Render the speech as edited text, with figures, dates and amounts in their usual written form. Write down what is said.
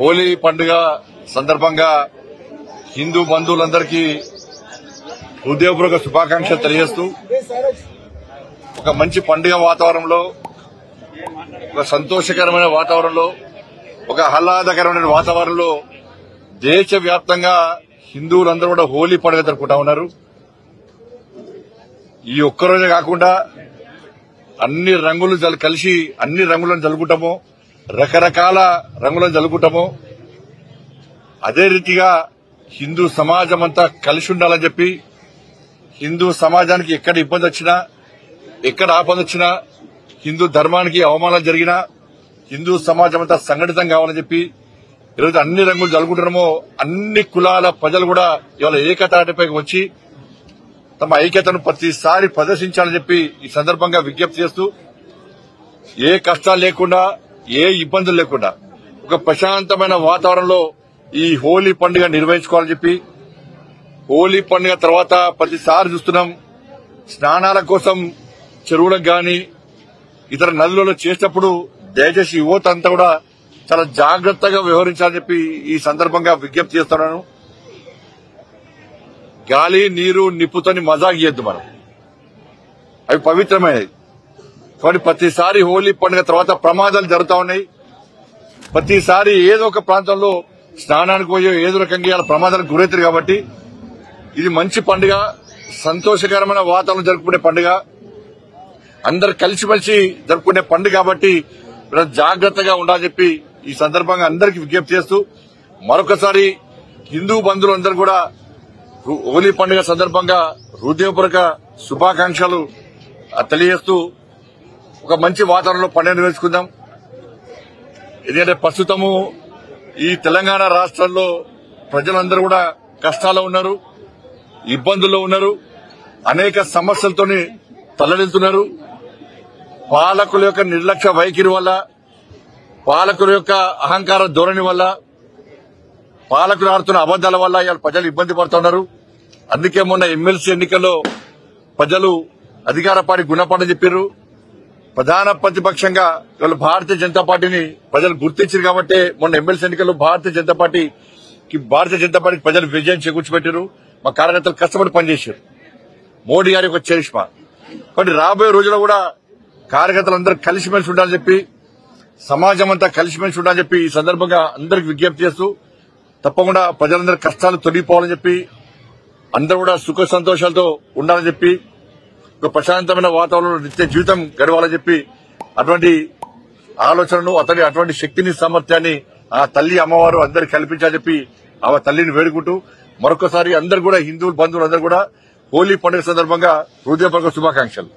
హోలీ పండుగ సందర్భంగా హిందూ బంధువులందరికీ హృదయపూర్వక శుభాకాంక్షలు తెలియజేస్తూ ఒక మంచి పండుగ వాతావరణంలో, ఒక సంతోషకరమైన వాతావరణంలో, ఒక ఆహ్లాదకరమైన వాతావరణంలో దేశవ్యాప్తంగా హిందువులందరూ కూడా హోలీ పండుగ జరుపుకుంటా ఉన్నారు. ఈ ఒక్కరోజే కాకుండా అన్ని రంగులు కలిసి అన్ని రంగులను జలుపుకుంటాము, రకరకాల రంగులను జలుపుకుంటాము. అదే రీతిగా హిందూ సమాజం అంతా కలిసి ఉండాలని చెప్పి, హిందూ సమాజానికి ఎక్కడ ఇబ్బంది వచ్చినా, ఎక్కడ ఆపద వచ్చినా, హిందూ ధర్మానికి అవమానాలు జరిగినా హిందూ సమాజం అంతా సంఘటితం కావాలని చెప్పి ఈరోజు అన్ని రంగులు జలుపుకుంటున్నామో అన్ని కులాల ప్రజలు కూడా ఇవాళ ఏకతాటిపైకి వచ్చి తమ ఐక్యతను ప్రతిసారి ప్రదర్శించాలని చెప్పి ఈ సందర్భంగా విజ్ఞప్తి చేస్తూ, ఏ కష్టాలు లేకుండా, ఏ ఇబ్బందులు లేకుండా ఒక ప్రశాంతమైన వాతావరణంలో ఈ హోలీ పండుగ నిర్వహించుకోవాలని చెప్పి, హోలీ పండుగ తర్వాత ప్రతిసారి చూస్తున్నాం స్నానాల కోసం చెరువులకు గాని ఇతర నదులలో చేసేటప్పుడు దయచేసి యువత అంతా కూడా చాలా జాగ్రత్తగా వ్యవహరించాలని చెప్పి ఈ సందర్భంగా విజ్ఞప్తి చేస్తున్నాను. గాలి, నీరు, నిప్పుతోని మజాక్ చేయొద్దు మనం, అవి పవిత్రమైనవి. కాబట్టి ప్రతిసారి హోలీ పండుగ తర్వాత ప్రమాదాలు జరుగుతా ఉన్నాయి. ప్రతిసారి ఏదో ఒక ప్రాంతంలో స్నానానికి పోయే ఏదో రకంగా ప్రమాదాలకు గురవుతారు. కాబట్టి ఇది మంచి పండుగ, సంతోషకరమైన వాతావరణం జరుపుకునే పండుగ, అందరు కలిసిమెలిసి జరుపుకునే పండుగ. కాబట్టి జాగ్రత్తగా ఉండాలని చెప్పి ఈ సందర్భంగా అందరికీ విజ్ఞప్తి చేస్తూ, మరొకసారి హిందూ బంధువులందరూ కూడా హోలీ పండుగ సందర్భంగా హృదయపూర్వక శుభాకాంక్షలు తెలియజేస్తూ ఒక మంచి వాతావరణంలో పండుగ నిర్వహించుకుందాం. ఎందుకంటే ప్రస్తుతము ఈ తెలంగాణ రాష్ట్రంలో ప్రజలందరూ కూడా కష్టాల్లో ఉన్నారు, ఇబ్బందుల్లో ఉన్నారు, అనేక సమస్యలతోని తల్లడిల్లుతున్నారు. పాలకుల యొక్క నిర్లక్ష్య వైఖరి వల్ల, పాలకుల యొక్క అహంకార ధోరణి వల్ల, పాలకులు ఆడుతున్న అబద్దాల వల్ల ఇవాళ ప్రజలు ఇబ్బంది పడుతున్నారు. అందుకే మొన్న ఎమ్మెల్సీ ఎన్నికల్లో ప్రజలు అధికార పార్టీ గుణపాఠం చెప్పారు. ప్రధాన ప్రతిపక్షంగా ఇవాళ భారతీయ జనతా పార్టీని ప్రజలు గుర్తించారు. కాబట్టి మొన్న ఎమ్మెల్సీ ఎన్నికల్లో భారతీయ జనతా పార్టీకి ప్రజలు విజయం చేకూర్చిపెట్టారు. మా కార్యకర్తలు కష్టపడి పనిచేశారు. మోడీ గారి యొక్క చరిష్మా. కాబట్టి రాబోయే రోజుల్లో కూడా కార్యకర్తలందరూ కలిసిమెలిసి ఉండాలని చెప్పి, సమాజం అంతా కలిసిమెలిసి ఉండాలని చెప్పి ఈ సందర్భంగా అందరికి విజ్ఞప్తి చేస్తూ, తప్పకుండా ప్రజలందరూ కష్టాలు తొలగిపోవాలని చెప్పి, అందరూ కూడా సుఖ సంతోషాలతో ఉండాలని చెప్పి, ఒక ప్రశాంతమైన వాతావరణంలో నిత్య జీవితం గడవాలని చెప్పి అటువంటి ఆలోచనను, అటువంటి శక్తిని, సామర్థ్యాన్ని ఆ తల్లి అమ్మవారు అందరికి కల్పించాలని చెప్పి ఆ తల్లిని వేడుకుంటూ మరొకసారి అందరు కూడా హిందూ బంధువులందరూ కూడా హోలీ పండుగ సందర్భంగా హృదయపూర్వక శుభాకాంక్షలు.